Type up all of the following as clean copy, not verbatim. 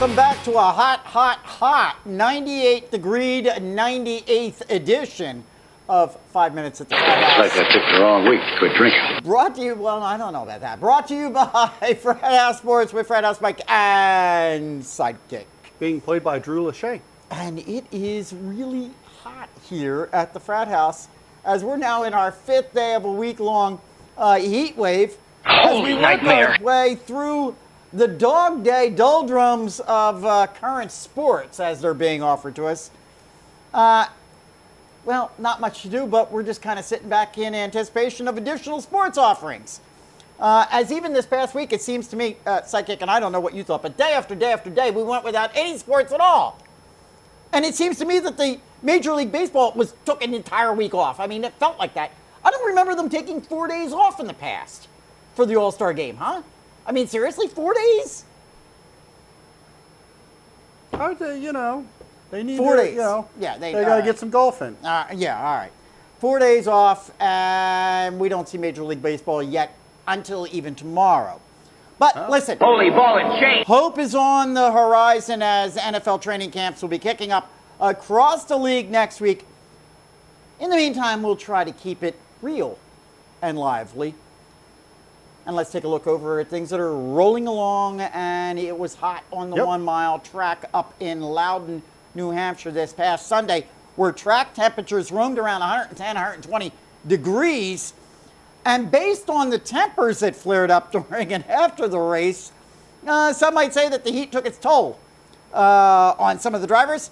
Welcome back to a hot 98-degree 98th edition of 5 Minutes at the Frat House. Like I picked the wrong week to quit drinking. Brought to you, well, I don't know about that. Brought to you by Frat House Sports with Frat House Mike and Sidekick. Being played by Drew Lachey. And it is really hot here at the Frat House as we're now in our 5th day of a week-long heat wave. As we work our way through the dog day doldrums of current sports as they're being offered to us. Well, not much to do, but we're just kind of sitting back in anticipation of additional sports offerings. As even this past week, it seems to me, Psychic, and I don't know what you thought, but day after day after day, we went without any sports at all. And it seems to me that the Major League Baseball took an entire week off. I mean, it felt like that. I don't remember them taking 4 days off in the past for the All-Star Game, huh? I mean, seriously, 4 days? You know, they need 4 days. You know, yeah, they got to get some golf in. Yeah, all right. 4 days off, and we don't see Major League Baseball yet until even tomorrow. But listen, Holy ball and chain. hope is on the horizon as NFL training camps will be kicking up across the league next week. In the meantime, we'll try to keep it real and lively. And let's take a look over at things that are rolling along. And it was hot on the 1 mile track up in Loudon, New Hampshire this past Sunday, where track temperatures roamed around 110, 120 degrees. And based on the tempers that flared up during and after the race, some might say that the heat took its toll on some of the drivers.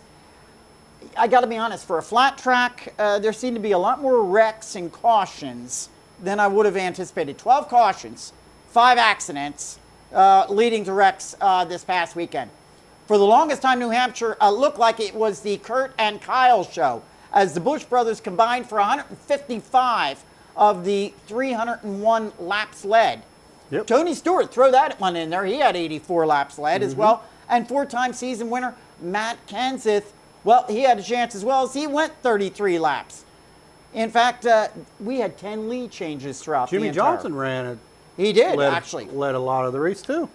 I got to be honest, for a flat track, there seemed to be a lot more wrecks and cautions than I would have anticipated. 12 cautions, 5 accidents leading to wrecks this past weekend. For the longest time, New Hampshire looked like it was the Kurt and Kyle show, as the Busch brothers combined for 155 of the 301 laps led. Yep. Tony Stewart, throw that one in there. He had 84 laps led as well. And 4-time season winner Matt Kenseth, well, he had a chance as well as he went 33 laps. In fact, we had 10 lead changes throughout the entire. Jimmy Johnson ran it. He did, actually. Led a lot of the race, too.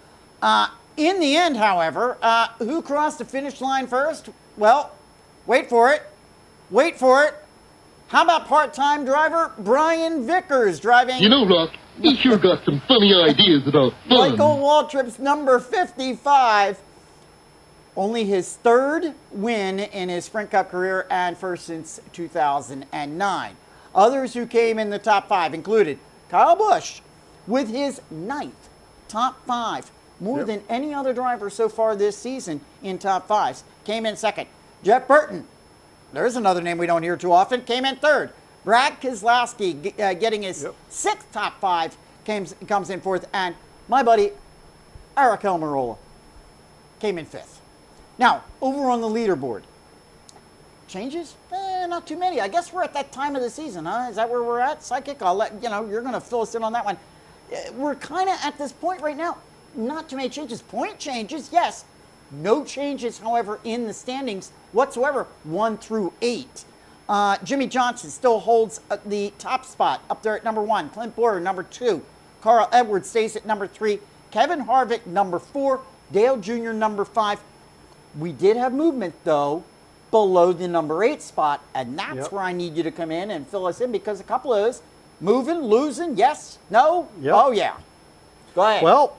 In the end, however, who crossed the finish line first? Well, wait for it. Wait for it. How about part-time driver Brian Vickers driving... You know, Rock, he sure got some funny ideas about fun. Michael Waltrip's number 55. Only his 3rd win in his Sprint Cup career and first since 2009. Others who came in the top 5 included Kyle Busch with his 9th top 5. More than any other driver so far this season in top 5s. Came in 2nd. Jeff Burton, there's another name we don't hear too often, came in 3rd. Brad Keselowski getting his 6th top 5 comes in 4th. And my buddy Eric Almirola came in 5th. Now, over on the leaderboard, changes? Not too many. I guess we're at that time of the season, huh? Is that where we're at? Psychic, I'll let you know, you're going to fill us in on that one. We're kind of at this point right now. Not too many changes. Point changes, yes. No changes, however, in the standings whatsoever, 1 through 8. Jimmy Johnson still holds the top spot up there at number 1. Clint Boyer, number 2. Carl Edwards stays at number 3. Kevin Harvick, number 4. Dale Jr., number 5. We did have movement, though, below the number 8 spot, and that's where I need you to come in and fill us in, because a couple of those, moving, losing, yes, no, oh yeah. Go ahead. Well,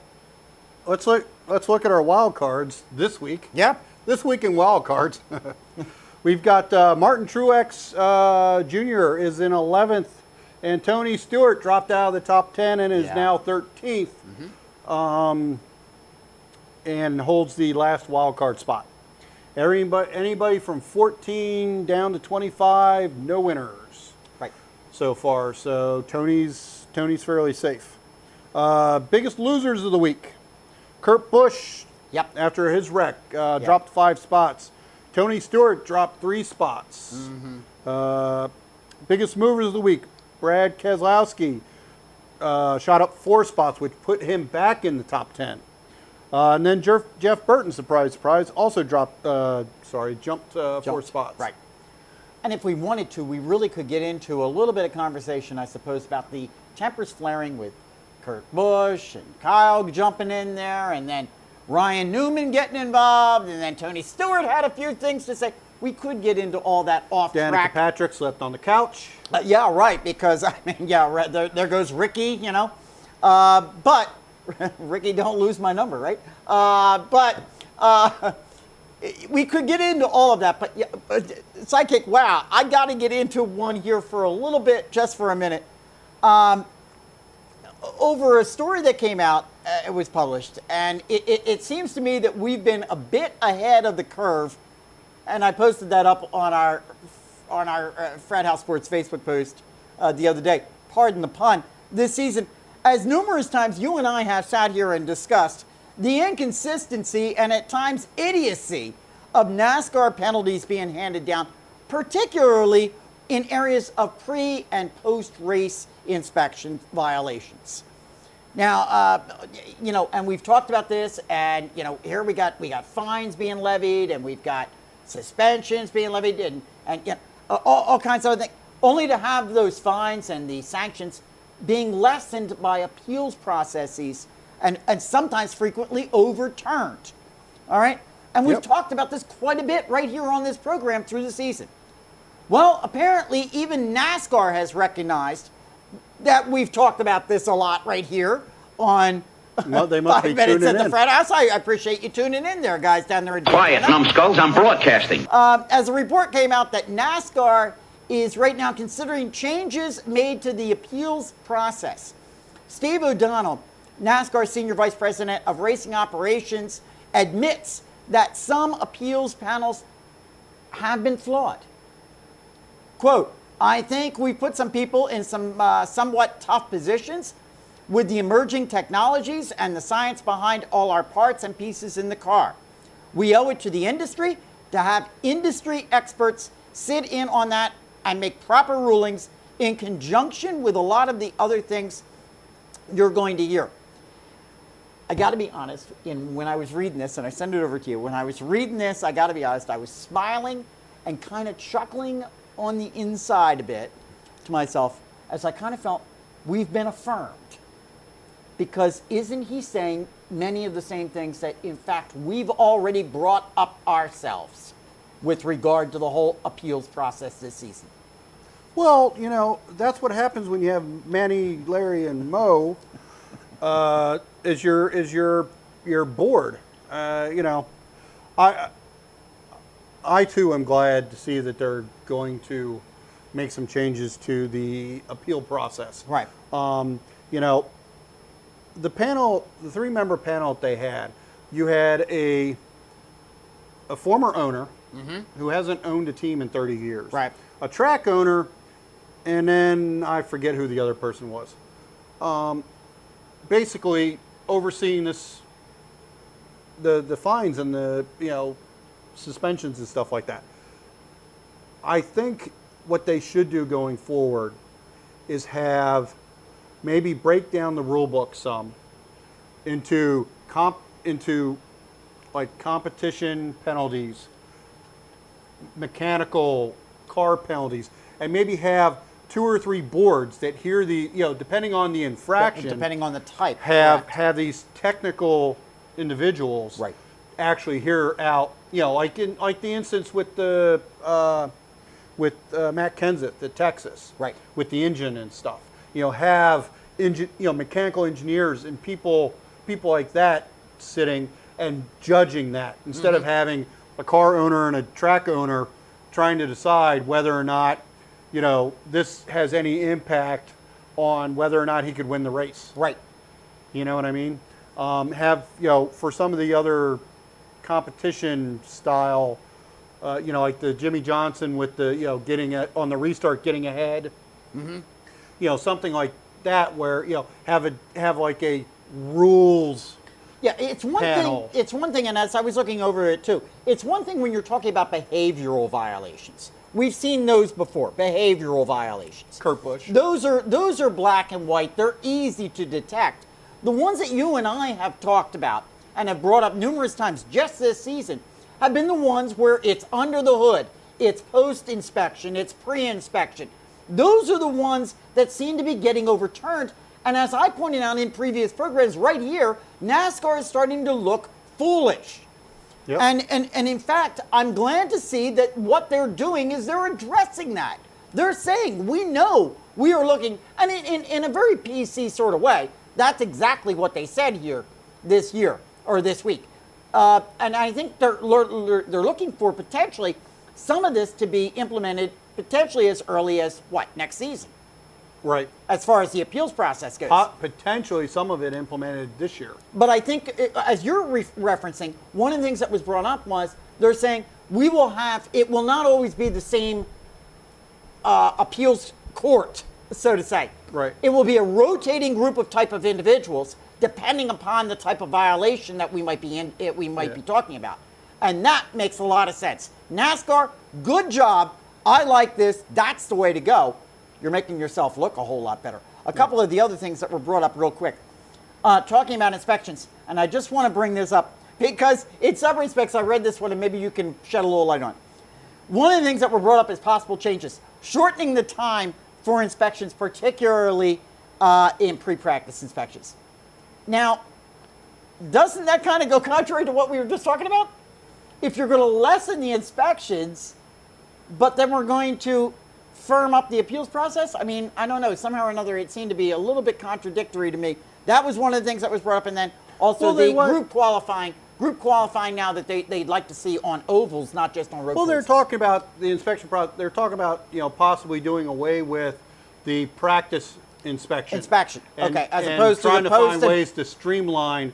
let's look at our wild cards this week. Yeah. This week in wild cards, we've got Martin Truex Jr. is in 11th, and Tony Stewart dropped out of the top 10 and is now 13th. And holds the last wild card spot. Anybody from 14 down to 25, no winners so far. So Tony's fairly safe. Biggest losers of the week: Kurt Busch. After his wreck, dropped 5 spots. Tony Stewart dropped 3 spots. Biggest movers of the week: Brad Keselowski shot up 4 spots, which put him back in the top 10. And then Jeff Burton, surprise, also jumped 4 spots. Right. And if we wanted to, we really could get into a little bit of conversation, I suppose, about the tempers flaring with Kurt Busch and Kyle jumping in there, and then Ryan Newman getting involved, and then Tony Stewart had a few things to say. We could get into all that off Danica track. Patrick slept on the couch. Yeah, right, because, I mean, yeah, right, there goes Ricky, you know. But, Ricky, don't lose my number, right? We could get into all of that, but yeah, Sidekick, wow, I got to get into one here for a little bit, just for a minute. Over a story that came out, it was published, and it seems to me that we've been a bit ahead of the curve, and I posted that up on our Frat House Sports Facebook post the other day. Pardon the pun. This season, as numerous times you and I have sat here and discussed the inconsistency and at times idiocy of NASCAR penalties being handed down, particularly in areas of pre and post-race inspection violations. Now, you know, and we've talked about this, and you know, here we got fines being levied, and we've got suspensions being levied, and you know, all kinds of other things, only to have those fines and the sanctions being lessened by appeals processes and sometimes frequently overturned. All right? And we've talked about this quite a bit right here on this program through the season. Well, apparently even NASCAR has recognized that we've talked about this a lot right here on They must 5 be Minutes tuning at the in. Frat House. I appreciate you tuning in there, guys, down there in Quiet, Indiana. numbskulls, I'm broadcasting. As a report came out that NASCAR is right now considering changes made to the appeals process. Steve O'Donnell, NASCAR Senior Vice President of Racing Operations, admits that some appeals panels have been flawed. Quote, I think we put some people in some somewhat tough positions with the emerging technologies and the science behind all our parts and pieces in the car. We owe it to the industry to have industry experts sit in on that and make proper rulings in conjunction with a lot of the other things you're going to hear. I got to be honest, when I was reading this, and I send it over to you, when I was reading this, I got to be honest, I was smiling and kind of chuckling on the inside a bit to myself as I kind of felt we've been affirmed. Because isn't he saying many of the same things that, in fact, we've already brought up ourselves with regard to the whole appeals process this season? Well, you know, that's what happens when you have Manny, Larry, and Mo is your board. You know, I too am glad to see that they're going to make some changes to the appeal process. Right. You know, the panel, the 3-member panel that they had, you had a former owner who hasn't owned a team in 30 years. Right. A track owner, and then I forget who the other person was. Basically overseeing this, the fines and the, you know, suspensions and stuff like that. I think what they should do going forward is have maybe break down the rule book some into like competition penalties, mechanical car penalties, and maybe have 2 or 3 boards that hear the, you know, depending on the infraction, Depending on the type. have these technical individuals Right. actually hear out, you know, like the instance with the Matt Kenseth at Texas, Right. with the engine and stuff. You know, have mechanical engineers and people like that sitting and judging that instead of having a car owner and a track owner trying to decide whether or not, you know, this has any impact on whether or not he could win the race. Right. You know what I mean? Have, you know, for some of the other competition style, you know, like the Jimmy Johnson with the, you know, getting on the restart, getting ahead. You know, something like that where, you know, have like a rules. Yeah, it's one panel. thing. It's one thing, and as I was looking over it too, it's one thing when you're talking about behavioral violations. We've seen those before, behavioral violations. Kurt Busch. Those are black and white. They're easy to detect. The ones that you and I have talked about and have brought up numerous times just this season have been the ones where it's under the hood, it's post-inspection, it's pre-inspection. Those are the ones that seem to be getting overturned. And as I pointed out in previous programs right here, NASCAR is starting to look foolish. Yep. And in fact, I'm glad to see that what they're doing is they're addressing that. They're saying, we know we are looking, and in a very PC sort of way, that's exactly what they said here this year or this week. And I think they're looking for potentially some of this to be implemented potentially as early as, what, next season? Right. As far as the appeals process goes. Potentially some of it implemented this year. But I think, as you're referencing, one of the things that was brought up was they're saying it will not always be the same appeals court, so to say. Right. It will be a rotating group of type of individuals depending upon the type of violation that we might be talking about. And that makes a lot of sense. NASCAR, good job. I like this. That's the way to go. You're making yourself look a whole lot better. A couple of the other things that were brought up real quick. Talking about inspections, and I just want to bring this up because in some respects I read this one and maybe you can shed a little light on it. One of the things that were brought up is possible changes. Shortening the time for inspections, particularly in pre-practice inspections. Now, doesn't that kind of go contrary to what we were just talking about? If you're going to lessen the inspections, but then we're going to firm up the appeals process, I mean, I don't know. Somehow or another, it seemed to be a little bit contradictory to me. That was one of the things that was brought up. And then also group qualifying now that they'd like to see on ovals, not just on road courses. Well, they're talking about the inspection process. They're talking about, possibly doing away with the practice inspection. Okay, as opposed to trying to find ways to streamline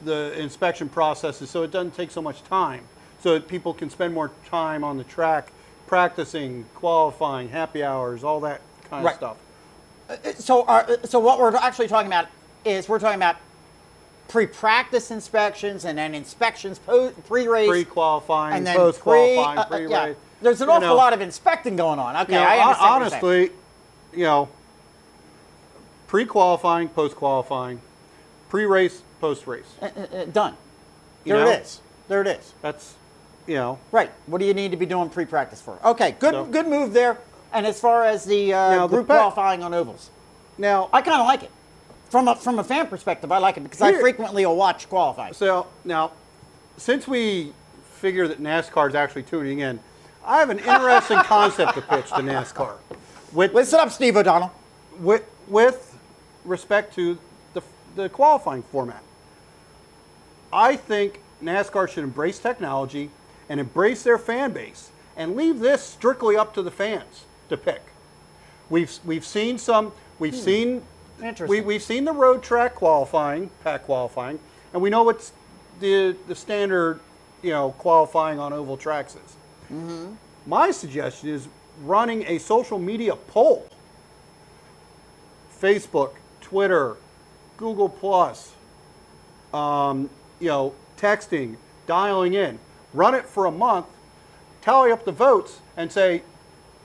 the inspection processes so it doesn't take so much time, so that people can spend more time on the track practicing, qualifying, happy hours, all that kind of stuff. So what we're actually talking about is we're talking about pre-practice inspections and then inspections pre-race, pre-qualifying, and then post-qualifying, pre-race. Yeah. There's an awful lot of inspecting going on. Okay, I understand. Honestly, pre-qualifying, post-qualifying, pre-race, post-race. Done. There it is. That's, Right. What do you need to be doing pre-practice for? Okay, good move there. And as far as the group qualifying on ovals, now I kind of like it. From a fan perspective, I like it because I frequently will watch qualifying. So now, since we figure that NASCAR is actually tuning in, I have an interesting concept to pitch to NASCAR. Listen up, Steve O'Donnell. With respect to the qualifying format, I think NASCAR should embrace technology and embrace their fan base and leave this strictly up to the fans to pick. We've seen the road track qualifying, pack qualifying, and we know what's the standard, qualifying on oval tracks is. Mm-hmm. My suggestion is running a social media poll. Facebook, Twitter, Google Plus, texting, dialing in. Run it for a month, tally up the votes, and say,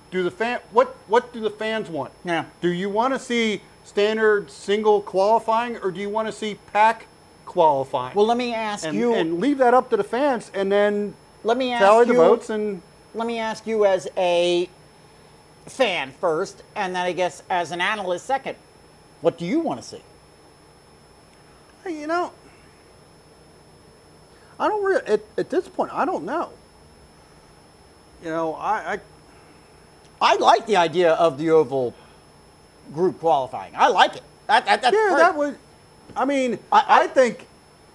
what do the fans want? Yeah. Do you want to see standard single qualifying, or do you want to see pack qualifying? Well, let me ask you, and leave that up to the fans, and then tally the votes. And let me ask you, as a fan first, and then I guess as an analyst second, what do you want to see? I don't really, at this point, I don't know. I like the idea of the oval group qualifying. I like it. That's great. That would. I mean, I think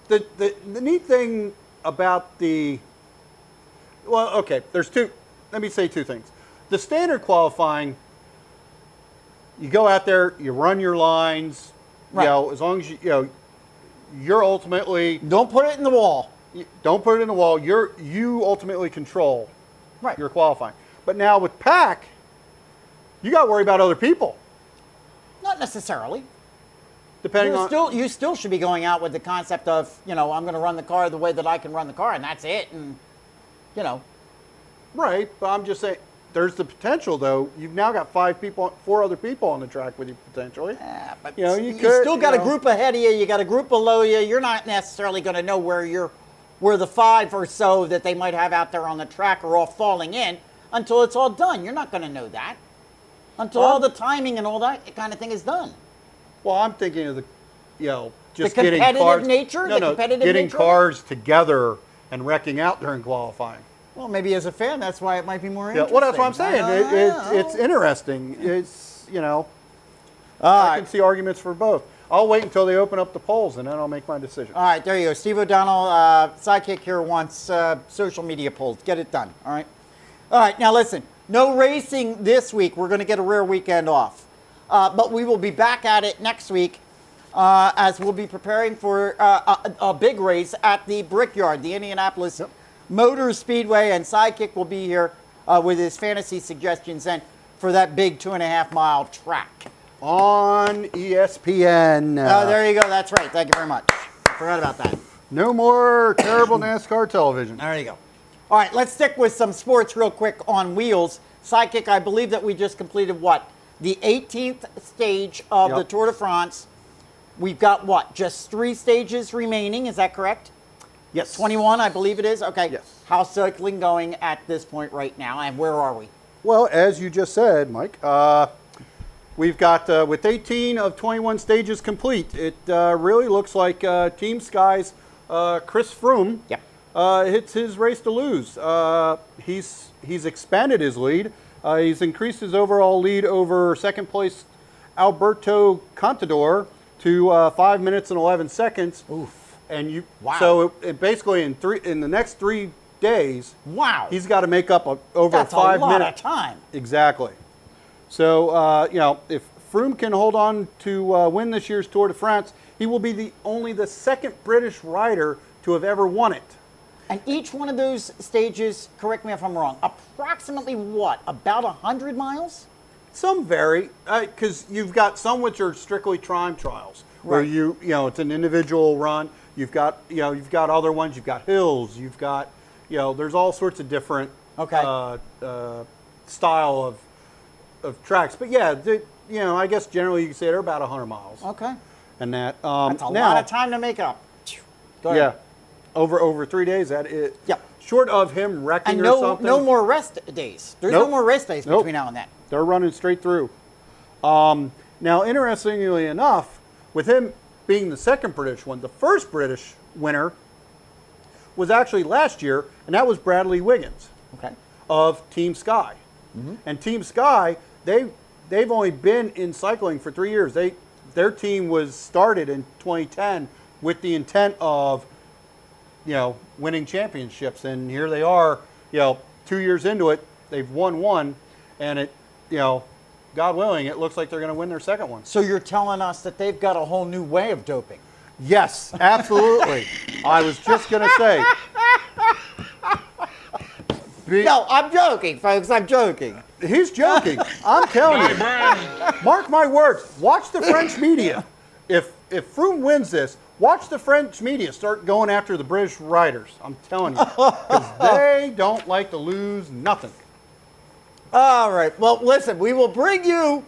the neat thing about there's two. Let me say two things. The standard qualifying, you go out there, you run your lines. Right. As long as you're ultimately, don't put it in the wall. Don't put it in the wall. You ultimately control your qualifying. But now with pack, you got to worry about other people. Not necessarily. You still should be going out with the concept of, I'm going to run the car the way that I can run the car, and that's it. And, Right, but I'm just saying, there's the potential, though. You've now got four other people on the track with you, potentially. Yeah, but you still got a group ahead of you. You got a group below you. You're not necessarily going to know where the five or so that they might have out there on the track are all falling in until it's all done. You're not going to know that until all the timing and all that kind of thing is done. Well, I'm thinking of just the getting competitive cars, nature? No, the no, competitive getting nature of it? cars together and wrecking out during qualifying. Well, maybe as a fan, that's why it might be more Yeah, interesting. well, that's what I'm saying. It's interesting. It's, I can see arguments for both. I'll wait until they open up the polls, and then I'll make my decision. All right, there you go. Steve O'Donnell, sidekick here, wants social media polls. Get it done, all right? All right, now listen. No racing this week. We're going to get a rare weekend off. But we will be back at it next week as we'll be preparing for a big race at the Brickyard, the Indianapolis Motor Speedway, and Sidekick will be here with his fantasy suggestions and for that big 2.5-mile track. On ESPN. There you go. That's right. Thank you very much. Forgot about that. No more terrible NASCAR television. There you go. All right, let's stick with some sports real quick on wheels. Sidekick, I believe that we just completed what? The 18th stage of the Tour de France. We've got what? Just 3 stages remaining. Is that correct? Yes. 21, I believe it is. Okay. Yes. How's cycling going at this point right now, and where are we? Well, as you just said, Mike, we've got, with 18 of 21 stages complete, it really looks like Team Sky's Chris Froome hits his race to lose. He's expanded his lead. He's increased his overall lead over second place Alberto Contador to 5 minutes and 11 seconds. Oof. And Wow. so it basically in the next 3 days, Wow. he's got to make up over That's a 5 a lot minute of time. Exactly. So if Froome can hold on to win this year's Tour de France, he will be only the second British rider to have ever won it. And each one of those stages, correct me if I'm wrong, approximately what? About 100 miles? Some vary because you've got some which are strictly time trials, where Right. it's an individual run. You've got other ones. You've got hills. You've got there's all sorts of different style of tracks. But yeah, I guess generally you could say they're about 100 miles. Okay. And that That's a lot of time to make up. Go ahead. Yeah, over 3 days. That it. Yep. Short of him wrecking And or something. no more rest days. There's no Nope. more rest days Nope. between now and then. They're running straight through. Now, interestingly enough, with him being the second British one, the first British winner was actually last year, and that was Bradley Wiggins Okay. of Team Sky. And Team Sky, they've only been in cycling for 3 years. Their team was started in 2010 with the intent of winning championships, and here they are 2 years into it. They've won one, and it God willing, it looks like they're going to win their second one. So you're telling us that they've got a whole new way of doping? Yes, absolutely. I was just going to say. No, I'm joking, folks. I'm joking. He's joking. I'm telling you. Mark my words. Watch the French media. If Froome wins this, watch the French media start going after the British riders. I'm telling you. Because they don't like to lose nothing. All right. Well, listen, we will bring you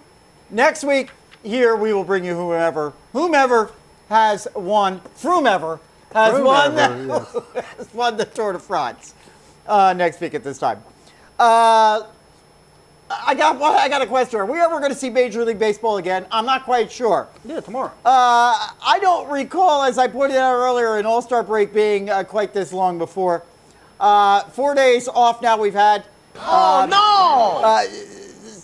next week here. We will bring you whomever has won. Froomever has won. Yes. Has won the Tour de France next week at this time. I got a question. Are we ever going to see Major League Baseball again? I'm not quite sure. Yeah, tomorrow. I don't recall, as I pointed out earlier, an All-Star break being quite this long before. 4 days off now we've had.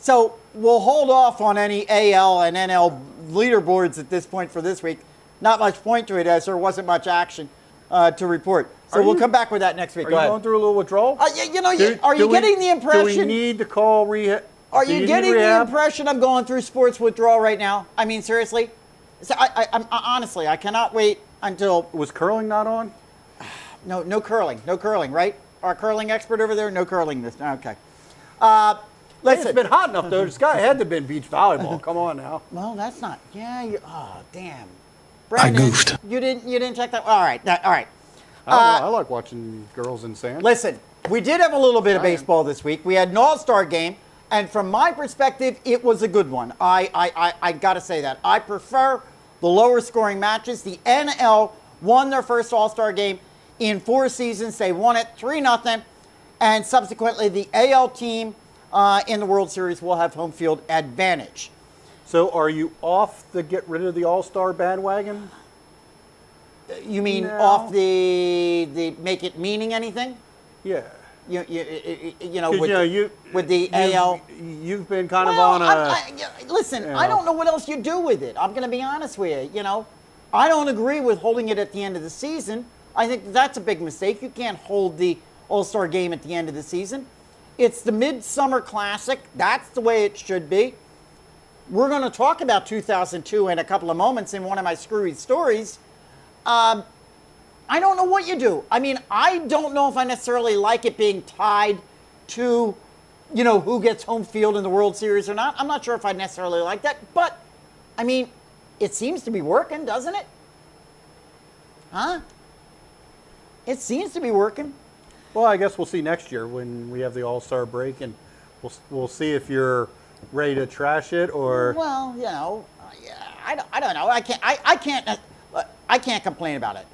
So we'll hold off on any AL and NL leaderboards at this point for this week. Not much point to it as there wasn't much action to report. So we'll come back with that next week. Are you going through a little withdrawal? Are you getting the impression? Do we need to call rehab? Are you getting the impression I'm going through sports withdrawal right now? I mean, seriously? So I'm honestly, I cannot wait until... Was curling not on? No curling. No curling, right? Our curling expert over there, no curling this. Okay. Listen. It's been hot enough, though. It's got had to have been beach volleyball. Come on now. Well, that's not. Yeah. Damn. Brandon, I goofed. You didn't check that. All right. All right. I like watching girls in sand. Listen, we did have a little bit of baseball this week. We had an All-Star game, and from my perspective, it was a good one. I got to say that. I prefer the lower scoring matches. The NL won their first All-Star game in 4 seasons. They won it 3-0, and subsequently the AL team in the World Series will have home field advantage. So are you off the get rid of the All-Star bandwagon? You mean No. off the make it meaning anything? Yeah. You know, 'Cause, with, you know, with the AL. You've been kind of Well, on a. listen, you I know. don't know what else you do with it. I'm going to be honest with you. You know, I don't agree with holding it at the end of the season. I think that's a big mistake. You can't hold the All-Star Game at the end of the season. It's the Midsummer Classic. That's the way it should be. We're going to talk about 2002 in a couple of moments in one of my screwy stories. I don't know what you do. I mean, I don't know if I necessarily like it being tied to, you know, who gets home field in the World Series or not. I'm not sure if I necessarily like that. But, I mean, it seems to be working, doesn't it? Huh? It seems to be working. Well, I guess we'll see next year when we have the All-Star break, and we'll see if you're ready to trash it or. Well, you know, I don't know. I can't complain about it.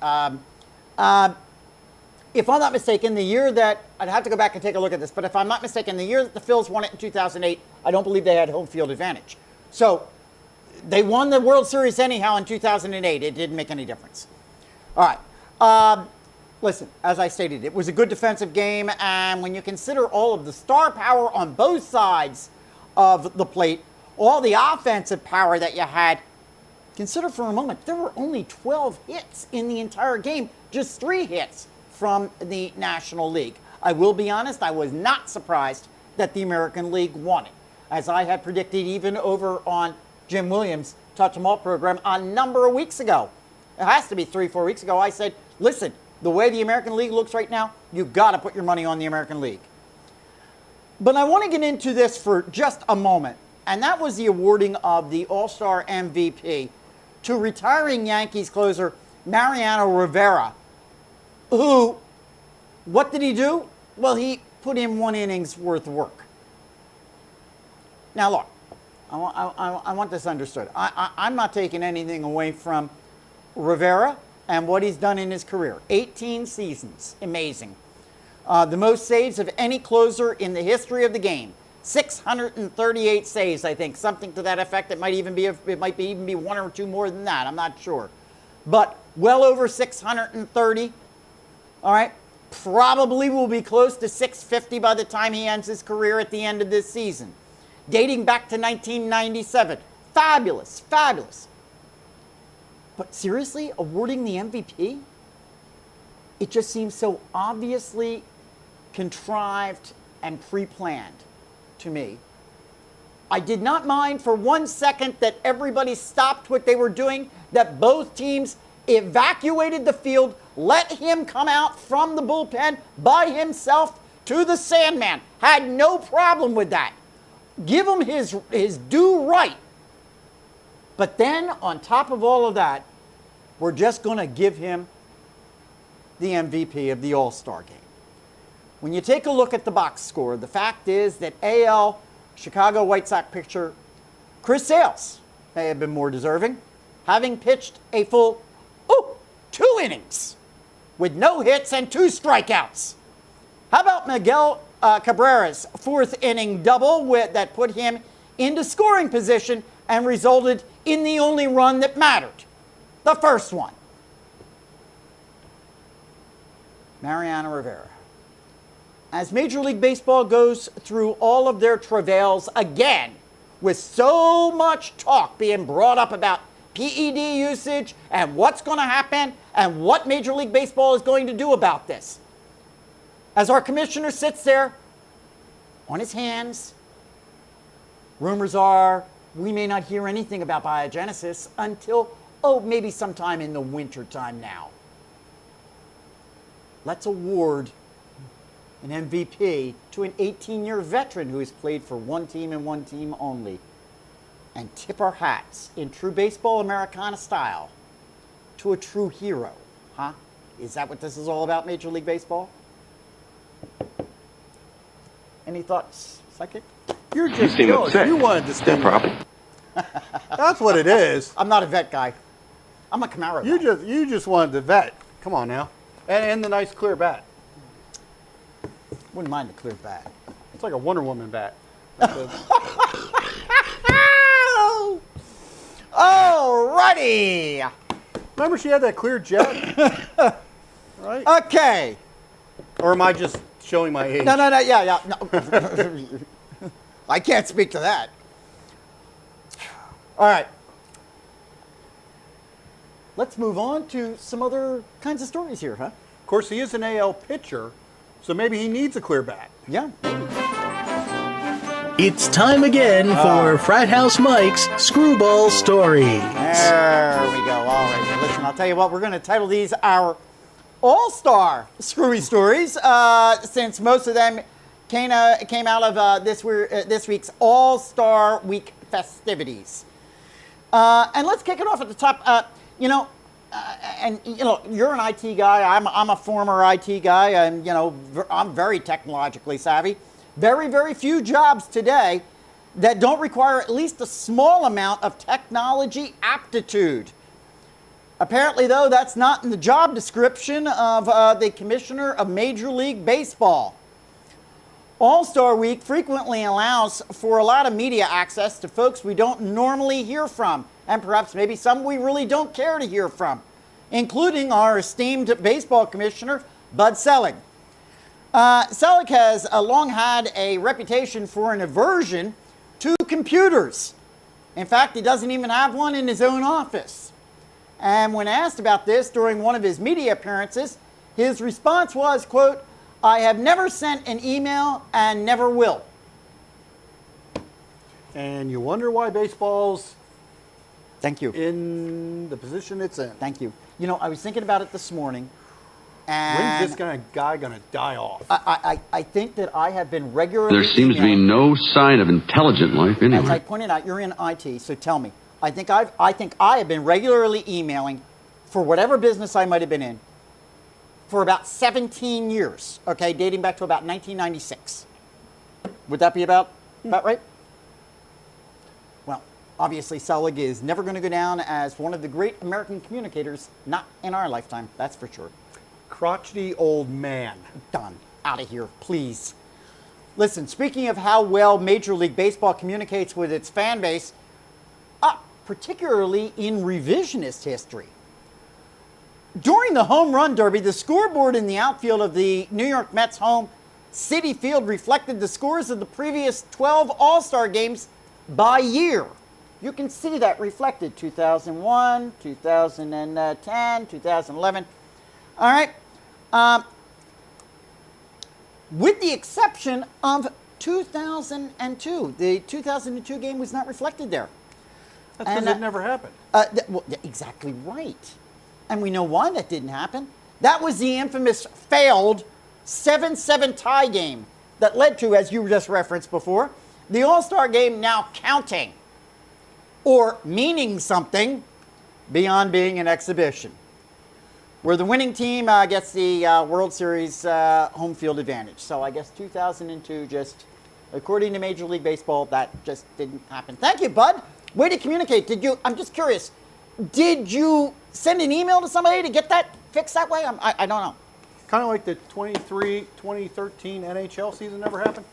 If I'm not mistaken, the year that I'd have to go back and take a look at this, but if I'm not mistaken, the year that the Phils won it in 2008, I don't believe they had home field advantage. So they won the World Series anyhow in 2008. It didn't make any difference. All right. Listen, as I stated, it was a good defensive game, and when you consider all of the star power on both sides of the plate, all the offensive power that you had, consider for a moment, there were only 12 hits in the entire game, just 3 hits from the National League. I will be honest, I was not surprised that the American League won it, as I had predicted even over on Jim Williams' Touch 'em All program a number of weeks ago. It has to be 3-4 weeks ago. I said, listen, the way the American League looks right now, you've got to put your money on the American League. But I want to get into this for just a moment, and that was the awarding of the All-Star MVP to retiring Yankees closer Mariano Rivera, who, what did he do? Well, he put in 1 inning's worth of work. Now, look, I want this understood. I'm not taking anything away from Rivera and what he's done in his career. 18 seasons. Amazing. The most saves of any closer in the history of the game. 638 saves, I think, something to that effect. It might even be 1 or 2 more than that. I'm not sure, but well over 630. All right, probably will be close to 650 by the time he ends his career at the end of this season, dating back to 1997. Fabulous, fabulous. But seriously, awarding the MVP? It just seems so obviously contrived and pre-planned to me. I did not mind for 1 second that everybody stopped what they were doing, that both teams evacuated the field, let him come out from the bullpen by himself to the Sandman. Had no problem with that. Give him his due right. But then, on top of all of that, we're just going to give him the MVP of the All-Star Game. When you take a look at the box score, the fact is that AL Chicago White Sox pitcher Chris Sales may have been more deserving, having pitched a full 2 innings with no hits and 2 strikeouts. How about Miguel Cabrera's 4th inning double that put him into scoring position and resulted in the only run that mattered, the first one? Mariano Rivera. As Major League Baseball goes through all of their travails again, with so much talk being brought up about PED usage and what's going to happen and what Major League Baseball is going to do about this, as our commissioner sits there on his hands, rumors are we may not hear anything about biogenesis until, maybe sometime in the winter time now. Let's award an MVP to an 18-year veteran who has played for one team and one team only, and tip our hats in true baseball Americana style to a true hero. Huh? Is that what this is all about, Major League Baseball? Any thoughts, Psychic? You're just seem jealous. upset. You wanted to sting. problem. That's what it is. I'm not a vet guy. I'm a Camaro guy. You just wanted the vet. Come on now, and the nice clear bat. Wouldn't mind the clear bat. It's like a Wonder Woman bat. Alrighty. Remember she had that clear jet? Right? Okay. Or am I just showing my age? No, yeah. No. I can't speak to that. All right. Let's move on to some other kinds of stories here, huh? Of course, he is an AL pitcher, so maybe he needs a clear bat. Yeah. It's time again for Frat House Mike's Screwball Stories. There we go. All right. Listen, I'll tell you what, we're going to title these our All-Star Screwy Stories, since most of them came out of this week's All-Star Week festivities. And let's kick it off at the top. You're an IT guy. I'm a former IT guy. I'm very technologically savvy. Very, very few jobs today that don't require at least a small amount of technology aptitude. Apparently, though, that's not in the job description of the commissioner of Major League Baseball. All-Star Week frequently allows for a lot of media access to folks we don't normally hear from, and perhaps maybe some we really don't care to hear from, including our esteemed baseball commissioner, Bud Selig. Selig has long had a reputation for an aversion to computers. In fact, he doesn't even have one in his own office. And when asked about this during one of his media appearances, his response was, quote, "I have never sent an email and never will." And you wonder why baseball's Thank you. in the position it's in. Thank you. I was thinking about it this morning. And When's this guy going to die off? I think that I have been regularly There seems to be no sign of intelligent life As I anywhere. pointed out, you're in IT, so tell me. I think I have been regularly emailing for whatever business I might have been in for about 17 years, okay, dating back to about 1996. Would that be about right? Well, obviously Selig is never going to go down as one of the great American communicators, not in our lifetime, that's for sure. Crotchety old man. Done. Out of here, please. Listen, speaking of how well Major League Baseball communicates with its fan base, particularly in revisionist history. During the Home Run Derby, the scoreboard in the outfield of the New York Mets' home Citi Field reflected the scores of the previous 12 All-Star games by year. You can see that reflected 2001, 2010, 2011. All right. With the exception of 2002. The 2002 game was not reflected there. That's because it never happened. Exactly right. And we know why that didn't happen. That was the infamous failed 7-7 tie game that led to, as you just referenced before, the All-Star game now counting or meaning something beyond being an exhibition, where the winning team gets the World Series home field advantage. So I guess 2002 just, according to Major League Baseball, that just didn't happen. Thank you, Bud. Way to communicate. I'm just curious, did you send an email to somebody to get that fixed that way? I don't know. Kind of like the 2013 NHL season never happened.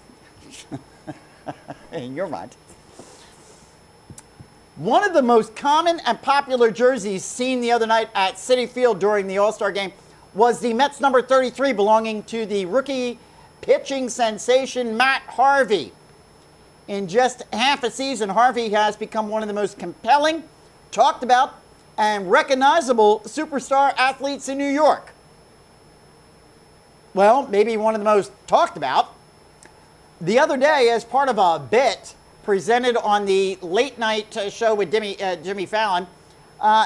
In your mind. One of the most common and popular jerseys seen the other night at Citi Field during the All-Star game was the Mets number 33 belonging to the rookie pitching sensation Matt Harvey. In just half a season, Harvey has become one of the most compelling, talked about, and recognizable superstar athletes in New York. Well, maybe one of the most talked about. The other day, as part of a bit presented on the late night show with Jimmy Fallon,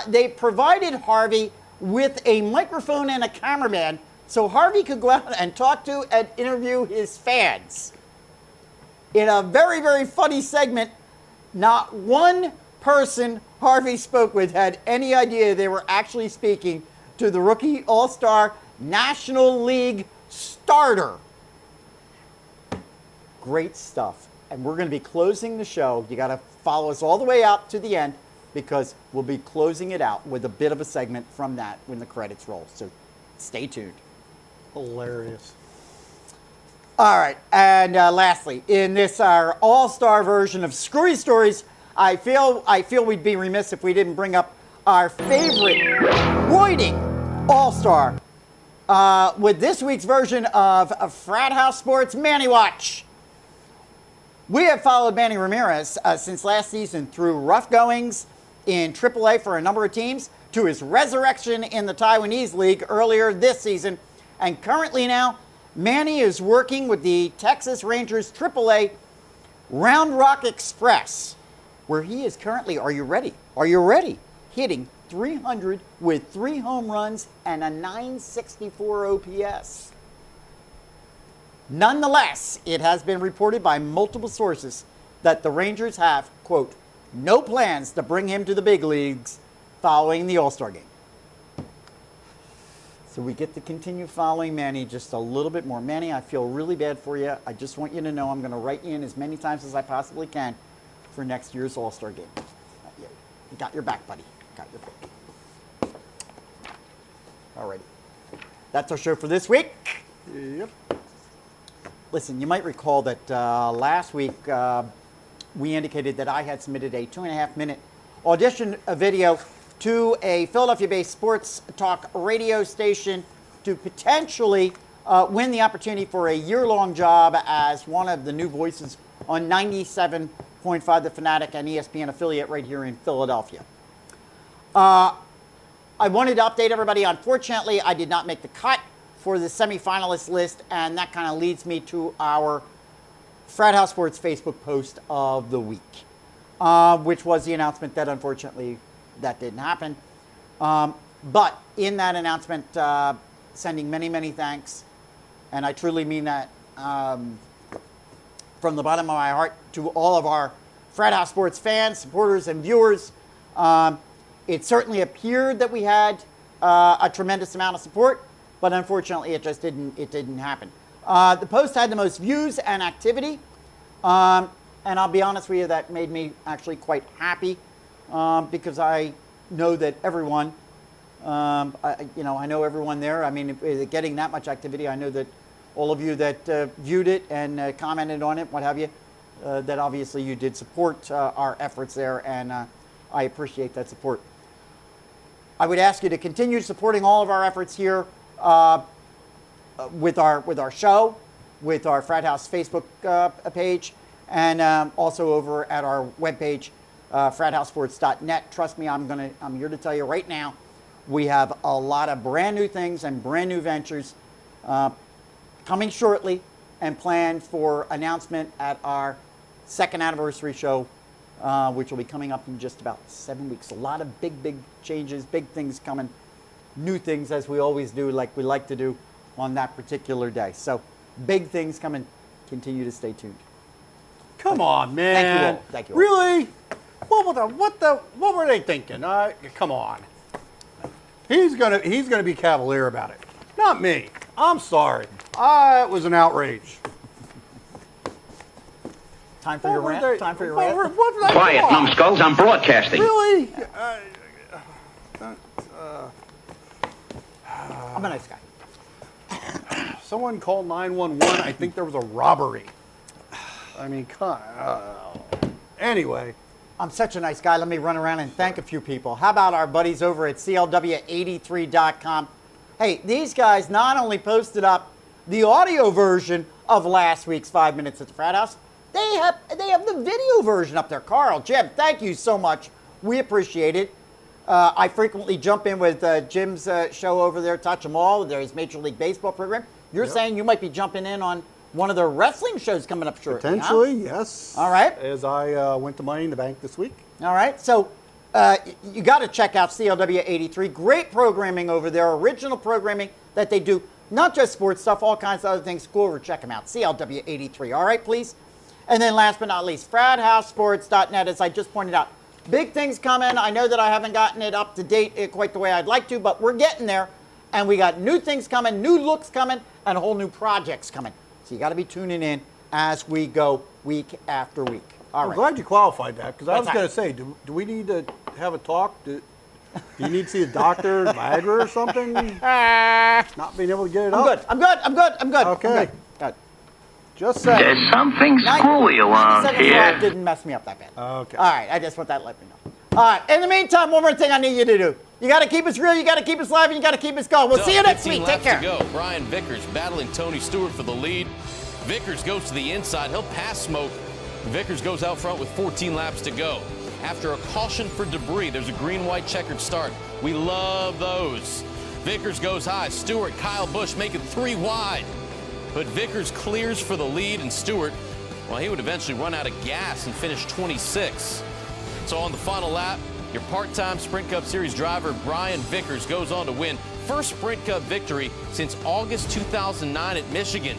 they provided Harvey with a microphone and a cameraman so Harvey could go out and talk to and interview his fans. In a very, very funny segment, not one person Harvey spoke with had any idea they were actually speaking to the rookie All-Star National League starter. Great stuff. And we're going to be closing the show. You got to follow us all the way out to the end because we'll be closing it out with a bit of a segment from that when the credits roll. So stay tuned. Hilarious. All right, and lastly, in this our all-star version of Screwy Stories, I feel we'd be remiss if we didn't bring up our favorite roiding all-star with this week's version of Frat House Sports Manny Watch. We have followed Manny Ramirez since last season through rough goings in AAA for a number of teams, to his resurrection in the Taiwanese League earlier this season, and currently now, Manny is working with the Texas Rangers AAA Round Rock Express, where he is currently, are you ready? Are you ready? Hitting 300 with 3 home runs and a 964 OPS. Nonetheless, it has been reported by multiple sources that the Rangers have, quote, no plans to bring him to the big leagues following the All-Star Game. So we get to continue following Manny just a little bit more. Manny, I feel really bad for you. I just want you to know I'm going to write you in as many times as I possibly can for next year's All-Star Game. You got your back, buddy. Got your back. Alrighty. That's our show for this week. Yep. Listen, you might recall that last week we indicated that I had submitted a 2.5-minute audition video to a Philadelphia-based sports talk radio station to potentially win the opportunity for a year-long job as one of the new voices on 97.5 The Fanatic, and ESPN affiliate right here in Philadelphia. I wanted to update everybody. Unfortunately, I did not make the cut for the semifinalist list, and that kind of leads me to our Frat House Sports Facebook post of the week, which was the announcement that unfortunately that didn't happen. But in that announcement, sending many, many thanks, and I truly mean that from the bottom of my heart, to all of our Frat House Sports fans, supporters, and viewers. It certainly appeared that we had a tremendous amount of support, but unfortunately it just didn't happen. The post had the most views and activity, and I'll be honest with you, that made me actually quite happy, because I know that everyone, I know everyone there. I mean, getting that much activity, I know that all of you that viewed it and commented on it, what have you, that obviously you did support our efforts there, and I appreciate that support. I would ask you to continue supporting all of our efforts here with our show, with our Frat House Facebook page, and also over at our webpage, frathousesports.net. Trust me, I'm here to tell you right now, we have a lot of brand new things and brand new ventures coming shortly, and planned for announcement at our 2nd anniversary show, which will be coming up in just about 7 weeks. A lot of big changes, big things coming, new things, as we always do, like we like to do on that particular day. So big things coming. Continue to stay tuned. Come on, man. Thank you all. Thank you all. Really? What were they thinking? Come on. He's gonna be cavalier about it. Not me. I'm sorry. It was an outrage. Time for your rant? Time for your rant? Quiet, numbskulls, I'm broadcasting. Really? I'm a nice guy. Someone called 911. I think there was a robbery. I mean, anyway. I'm such a nice guy. Let me run around and thank a few people. How about our buddies over at CLW83.com? Hey, these guys not only posted up the audio version of last week's 5 Minutes at the Frat House, they have the video version up there. Carl, Jim, thank you so much. We appreciate it. I frequently jump in with Jim's show over there, Touch 'em All, there's Major League Baseball program. You're saying you might be jumping in on one of their wrestling shows coming up shortly. Potentially, yes. All right. As I went to Money in the Bank this week. All right. So you got to check out CLW83. Great programming over there. Original programming that they do. Not just sports stuff, all kinds of other things. Go over, check them out. CLW83. All right, please. And then last but not least, frathousesports.net, as I just pointed out. Big things coming. I know that I haven't gotten it up to date quite the way I'd like to, but we're getting there. And we got new things coming, new looks coming, and whole new projects coming. So you got to be tuning in as we go week after week. All right. I'm glad you qualified that, because I was What's going to say, do we need to have a talk? Do you need to see a doctor, Viagra or something? Not being able to get it up? I'm good. Okay. Good. Just saying. There's something screwy around 90 seconds here. off didn't mess me up that bad. Okay. All right, I just want that to let me know. right. In the meantime, one more thing I need you to do. You got to keep us real, you got to keep us live, and you got to keep us going. We'll see you next week. Take care. 15 laps to go. Brian Vickers battling Tony Stewart for the lead. Vickers goes to the inside. He'll pass Smoke. Vickers goes out front with 14 laps to go. After a caution for debris, there's a green-white checkered start. We love those. Vickers goes high. Stewart, Kyle Busch making 3 wide. But Vickers clears for the lead, and Stewart, well, he would eventually run out of gas and finish 26. So on the final lap, your part-time Sprint Cup Series driver, Brian Vickers, goes on to win first Sprint Cup victory since August 2009 at Michigan.